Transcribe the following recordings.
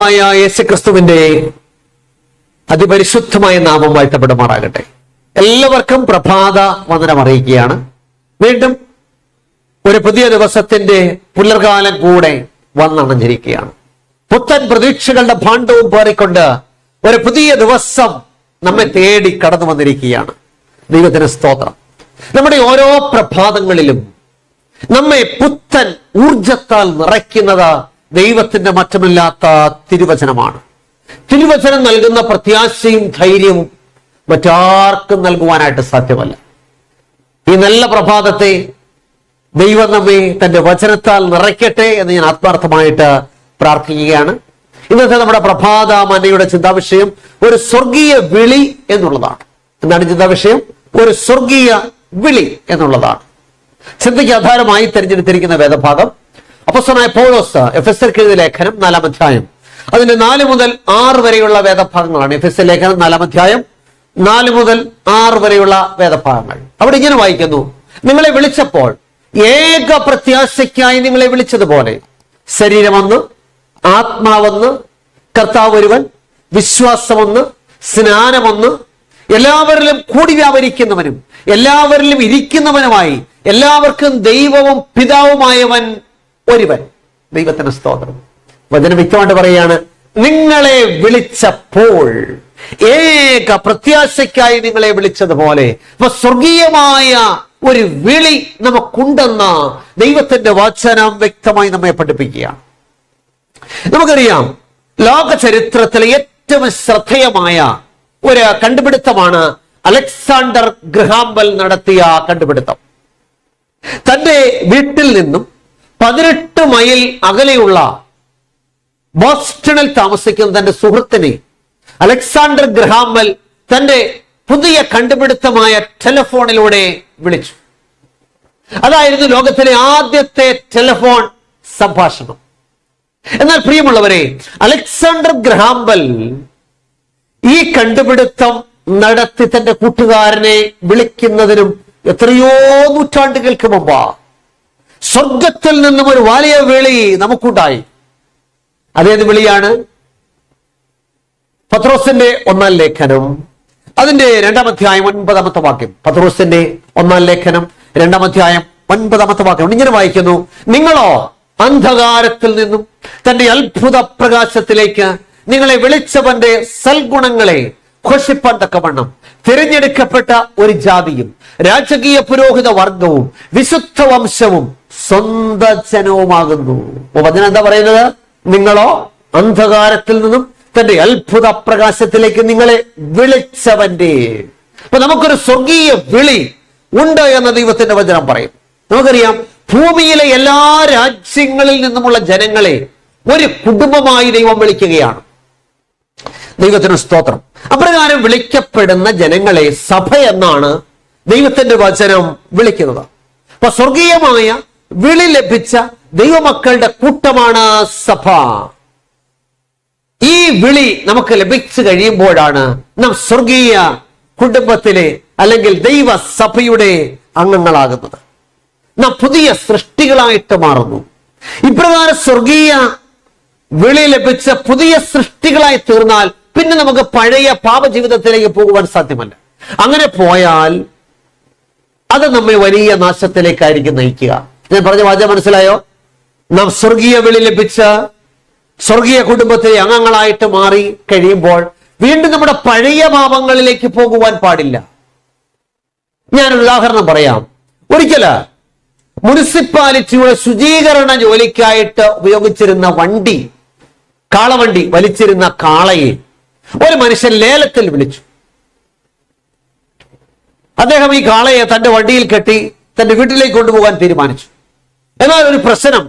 യേശുക്രിസ്തുവിന്റെ അതിപരിശുദ്ധമായ നാമം വാഴ്ത്തപ്പെടുമാറാകട്ടെ. എല്ലാവർക്കും പ്രഭാത വന്ദനം അറിയിക്കുകയാണ്. വീണ്ടും ഒരു പുതിയ ദിവസത്തിന്റെ പുലർകാലം കൂടെ വന്നണഞ്ഞിരിക്കുകയാണ്. പുത്തൻ പ്രതീക്ഷകളുടെ ഭാണ്ഡവും പേറിക്കൊണ്ട് ഒരു പുതിയ ദിവസം നമ്മെ തേടി കടന്നു വന്നിരിക്കുകയാണ്. ദൈവത്തിന് സ്തോത്രം. നമ്മുടെ ഓരോ പ്രഭാതങ്ങളിലും നമ്മെ പുത്തൻ ഊർജത്താൽ നിറയ്ക്കുന്നത് ദൈവത്തിന്റെ മറ്റമില്ലാത്ത തിരുവചനമാണ്. തിരുവചനം നൽകുന്ന പ്രത്യാശയും ധൈര്യവും മറ്റാർക്കും നൽകുവാനായിട്ട് സാധ്യമല്ല. ഈ നല്ല പ്രഭാതത്തെ ദൈവം നമ്മെ തന്റെ വചനത്താൽ നിറയ്ക്കട്ടെ എന്ന് ഞാൻ ആത്മാർത്ഥമായിട്ട് പ്രാർത്ഥിക്കുകയാണ്. ഇന്നത്തെ നമ്മുടെ പ്രഭാത മനയുടെ ചിന്താവിഷയം ഒരു സ്വർഗീയ വിളി എന്നുള്ളതാണ്. എന്താണ് ചിന്താവിഷയം? ഒരു സ്വർഗീയ വിളി എന്നുള്ളതാണ്. ചിന്തയ്ക്ക് ആധാരമായി തിരഞ്ഞെടുത്തിരിക്കുന്ന വേദഭാഗം അപ്പോസ്തലനായ പൗലോസ് എഫെസ്യർക്ക് എഴുതിയ ലേഖനം 4-ാം അധ്യായം അതിന്റെ 4 മുതൽ 6 വരെയുള്ള വേദഭാഗങ്ങളാണ്. എഫെസ്യർ ലേഖനം 4-ാം അധ്യായം 4 മുതൽ 6 വരെയുള്ള വേദഭാഗങ്ങൾ. അവിടെ ഇങ്ങനെ വായിക്കുന്നു: നിങ്ങളെ വിളിച്ചപ്പോൾ ഏക പ്രത്യാശയ്ക്കായി നിങ്ങളെ വിളിച്ചതുപോലെ ശരീരമൊന്ന്, ആത്മാവൊന്ന്, കർത്താവ് ഒരുവൻ, വിശ്വാസമൊന്ന്, സ്നാനമൊന്ന്, എല്ലാവരിലും കൂടി വ്യാപരിക്കുന്നവനും എല്ലാവരിലും ഇരിക്കുന്നവനുമായി എല്ലാവർക്കും ദൈവവും പിതാവുമായവൻ ഒരുവൻ. ദൈവത്തിന് സ്തോത്രം. വചനം വ്യക്തമായിട്ട് പറയുകയാണ്, നിങ്ങളെ വിളിച്ചപ്പോൾ ഏക പ്രത്യാശയ്ക്കായി നിങ്ങളെ വിളിച്ചതുപോലെ. അപ്പൊ സ്വർഗീയമായ ഒരു വിളി നമുക്കുണ്ടെന്ന് ദൈവത്തിന്റെ വചനം വ്യക്തമായി നമ്മെ പഠിപ്പിക്കുകയാണ്. നമുക്കറിയാം, ലോക ചരിത്രത്തിലെ ഏറ്റവും ശ്രദ്ധേയമായ ഒരു കണ്ടുപിടുത്തമാണ് അലക്സാണ്ടർ ഗ്രഹാംബെൽ നടത്തിയ കണ്ടുപിടുത്തം. തന്റെ വീട്ടിൽ നിന്നും 18 മൈൽ അകലെയുള്ള ബോസ്റ്റണിൽ താമസിക്കുന്ന തന്റെ സുഹൃത്തിനെ അലക്സാണ്ടർ ഗ്രഹാംബെൽ തന്റെ പുതിയ കണ്ടുപിടുത്തമായ ടെലിഫോണിലൂടെ വിളിച്ചു. അതായിരുന്നു ലോകത്തിലെ ആദ്യത്തെ ടെലിഫോൺ സംഭാഷണം. എന്നാൽ പ്രിയമുള്ളവരെ, അലക്സാണ്ടർ ഗ്രഹാംബെൽ ഈ കണ്ടുപിടുത്തം നടത്തി തന്റെ കൂട്ടുകാരനെ വിളിക്കുന്നതിനും എത്രയോ നൂറ്റാണ്ടുകൾക്ക് മുമ്പ് സ്വർഗത്തിൽ നിന്നും ഒരു വലിയ വിളി നമുക്കുണ്ടായി. അതേത് വിളിയാണ്? പത്രോസിന്റെ 1-ാം ലേഖനം അതിന്റെ 2-ാം അധ്യായം 9-ാമത്തെ വാക്യം. പത്രോസിന്റെ 1-ാം ലേഖനം 2-ാം അധ്യായം 9-ാമത്തെ വാക്യം ഇങ്ങനെ വായിക്കുന്നു: നിങ്ങളോ അന്ധകാരത്തിൽ നിന്നും തന്റെ അത്ഭുത പ്രകാശത്തിലേക്ക് നിങ്ങളെ വിളിച്ചവന്റെ സൽഗുണങ്ങളെ ഘോഷിപ്പാൻ തക്കവണ്ണം തിരഞ്ഞെടുക്കപ്പെട്ട ഒരു ജാതിയും രാജകീയ പുരോഹിത വർഗവും വിശുദ്ധ വംശവും സ്വന്ത ജനവുമാകുന്നു. വചനം എന്താ പറയുന്നത്? നിങ്ങളോ അന്ധകാരത്തിൽ നിന്നും തന്റെ അത്ഭുത പ്രകാശത്തിലേക്ക് നിങ്ങളെ വിളിച്ചവന്റെ. അപ്പൊ നമുക്കൊരു സ്വർഗീയ വിളി ഉണ്ട് എന്ന് ദൈവത്തിന്റെ വചനം പറയും. നമുക്കറിയാം, ഭൂമിയിലെ എല്ലാ രാജ്യങ്ങളിൽ നിന്നുമുള്ള ജനങ്ങളെ ഒരു കുടുംബമായി ദൈവം വിളിക്കുകയാണ്. ദൈവത്തിന് സ്തോത്രം. അപ്രകാരം വിളിക്കപ്പെടുന്ന ജനങ്ങളെ സഭ എന്നാണ് ദൈവത്തിന്റെ വചനം വിളിക്കുന്നത്. അപ്പൊ സ്വർഗീയമായ വിളി ലഭിച്ച ദൈവമക്കളുടെ കൂട്ടമാണ് സഭ. ഈ വിളി നമുക്ക് ലഭിച്ചു കഴിയുമ്പോഴാണ് നാം സ്വർഗീയ കുടുംബത്തിലെ അല്ലെങ്കിൽ ദൈവ സഭയുടെ അംഗങ്ങളാകുന്നത്. നാം പുതിയ സൃഷ്ടികളായിട്ട് മാറുന്നു. ഇപ്രകാരം സ്വർഗീയ വിളി ലഭിച്ച പുതിയ സൃഷ്ടികളായി തീർന്നാൽ പിന്നെ നമുക്ക് പഴയ പാപജീവിതത്തിലേക്ക് പോകുവാൻ സാധ്യമല്ല. അങ്ങനെ പോയാൽ അത് നമ്മെ വലിയ നാശത്തിലേക്കായിരിക്കും നയിക്കുക. ഞാൻ പറഞ്ഞ വാചകം മനസ്സിലായോ? നാം സ്വർഗീയ വിളി ലഭിച്ച സ്വർഗീയ കുടുംബത്തിലെ അംഗങ്ങളായിട്ട് മാറി കഴിയുമ്പോൾ വീണ്ടും നമ്മുടെ പഴയ പാപങ്ങളിലേക്ക് പോകുവാൻ പാടില്ല. ഞാനൊരു ഉദാഹരണം പറയാം. ഒരിക്കല് മുനിസിപ്പാലിറ്റിയുടെ ശുചീകരണ ജോലിക്കായിട്ട് ഉപയോഗിച്ചിരുന്ന വണ്ടി, കാളവണ്ടി വലിച്ചിരുന്ന കാളയെ ഒരു മനുഷ്യൻ ലേലത്തിൽ വിളിച്ചു. അദ്ദേഹം ഈ കാളയെ തന്റെ വണ്ടിയിൽ കെട്ടി തന്റെ വീട്ടിലേക്ക് കൊണ്ടുപോകാൻ തീരുമാനിച്ചു. എന്നാൽ ഒരു പ്രശ്നം,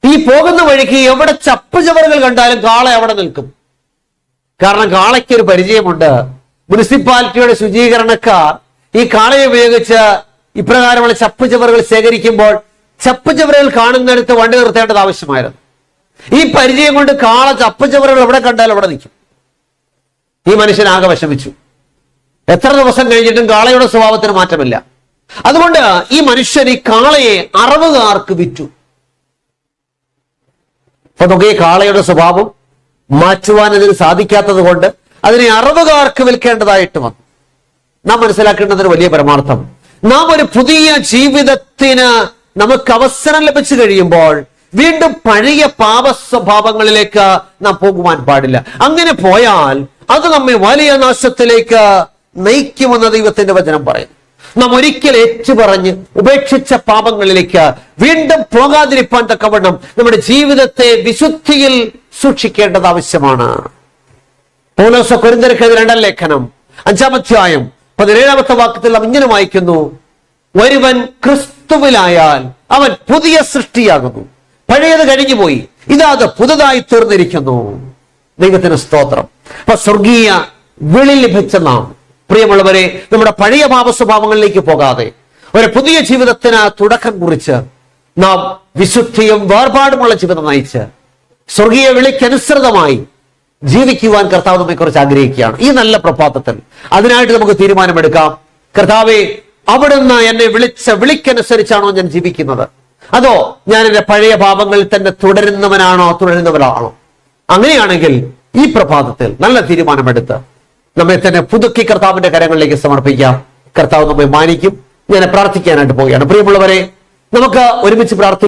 ഈ പോകുന്ന വഴിക്ക് എവിടെ ചപ്പുചവറുകൾ കണ്ടാലും കാള അവിടെ നിൽക്കും. കാരണം കാളയ്ക്ക് ഒരു പരിചയമുണ്ട്. മുനിസിപ്പാലിറ്റിയുടെ ശുചീകരണക്കാർ ഈ കാളയെ ഉപയോഗിച്ച് ഇപ്രകാരമുള്ള ചപ്പുചവറുകൾ ശേഖരിക്കുമ്പോൾ ചപ്പുചവറുകൾ കാണുന്നിടത്ത് വണ്ടി നിർത്തേണ്ടത് ആവശ്യമായിരുന്നു. ഈ പരിചയം കൊണ്ട് കാള ചപ്പുചവറുകൾ എവിടെ കണ്ടാലും അവിടെ നിൽക്കും. ഈ മനുഷ്യൻ ആകെ വിഷമിച്ചു. എത്ര ദിവസം കഴിഞ്ഞിട്ടും കാളയുടെ സ്വഭാവത്തിന് മാറ്റമില്ല. അതുകൊണ്ട് ഈ മനുഷ്യൻ ഈ കാളയെ അറവുകാർക്ക് വിറ്റു. അപ്പൊ നോക്കിയ കാളയുടെ സ്വഭാവം മാറ്റുവാൻ അതിന് സാധിക്കാത്തത് കൊണ്ട് അതിനെ അറവുകാർക്ക് വിൽക്കേണ്ടതായിട്ട് വന്നു. നാം മനസ്സിലാക്കേണ്ടതിന് വലിയ പരമാർത്ഥം, നാം ഒരു പുതിയ ജീവിതത്തിന് നമുക്ക് അവസരം ലഭിച്ചു കഴിയുമ്പോൾ വീണ്ടും പഴയ പാപ സ്വഭാവങ്ങളിലേക്ക് നാം പോകുവാൻ പാടില്ല. അങ്ങനെ പോയാൽ അത് നമ്മെ വലിയ നാശത്തിലേക്ക് നയിക്കുമെന്ന് ദൈവത്തിന്റെ വചനം പറയും. നാം ഒരിക്കൽ ഏറ്റുപറഞ്ഞ് ഉപേക്ഷിച്ച പാപങ്ങളിലേക്ക് വീണ്ടും പോകാതിരിക്കാൻ തക്കവണ്ണം നമ്മുടെ ജീവിതത്തെ വിശുദ്ധിയിൽ സൂക്ഷിക്കേണ്ടത് ആവശ്യമാണ്. പൗലോസ് കൊരിന്ത്യർക്കെതിരെ 2 ലേഖനം 5-ാം അധ്യായം 17-ാമത്തെ വാക്യത്തിൽ നാം ഇങ്ങനെ വായിക്കുന്നു, ഒരുവൻ ക്രിസ്തുവിലായാൽ അവൻ പുതിയ സൃഷ്ടിയാകുന്നു, പഴയത് കഴിഞ്ഞുപോയി, ഇതാ അത് പുതുതായി തീർന്നിരിക്കുന്നു. ദൈവത്തിന് സ്തോത്രം. അപ്പൊ സ്വർഗീയ വിളി ലഭിച്ച നാം, പ്രിയമുള്ളവരെ, നമ്മുടെ പഴയ പാപ സ്വഭാവങ്ങളിലേക്ക് പോകാതെ ഒരു പുതിയ ജീവിതത്തിന് തുടക്കം കുറിച്ച് നാം വിശുദ്ധിയും വേർപാടുമുള്ള ജീവിതം നയിച്ച് സ്വർഗീയ വിളിക്കനുസൃതമായി ജീവിക്കുവാൻ കർത്താവ് നമ്മെ കുറിച്ച് ആഗ്രഹിക്കുകയാണ് ഈ നല്ല പ്രഭാതത്തിൽ. അതിനായിട്ട് നമുക്ക് തീരുമാനമെടുക്കാം. കർത്താവേ, അവിടുന്ന് എന്നെ വിളിച്ച വിളിക്കനുസരിച്ചാണോ ഞാൻ ജീവിക്കുന്നത്, അതോ ഞാൻ എന്റെ പഴയ പാപങ്ങളിൽ തന്നെ തുടരുന്നവനാണോ? അങ്ങനെയാണെങ്കിൽ ഈ പ്രഭാതത്തിൽ നല്ല തീരുമാനമെടുത്ത് നമ്മെ തന്നെ പുതുക്കി കർത്താവിന്റെ കരങ്ങളിലേക്ക് സമർപ്പിക്കാം. കർത്താവ് നമ്മെ മാനിക്കും. ഞാൻ പ്രാർത്ഥിക്കാനായിട്ട് പോവുകയാണ്. പ്രിയമുള്ളവരെ, നമുക്ക് ഒരുമിച്ച് പ്രാർത്ഥിക്കാം.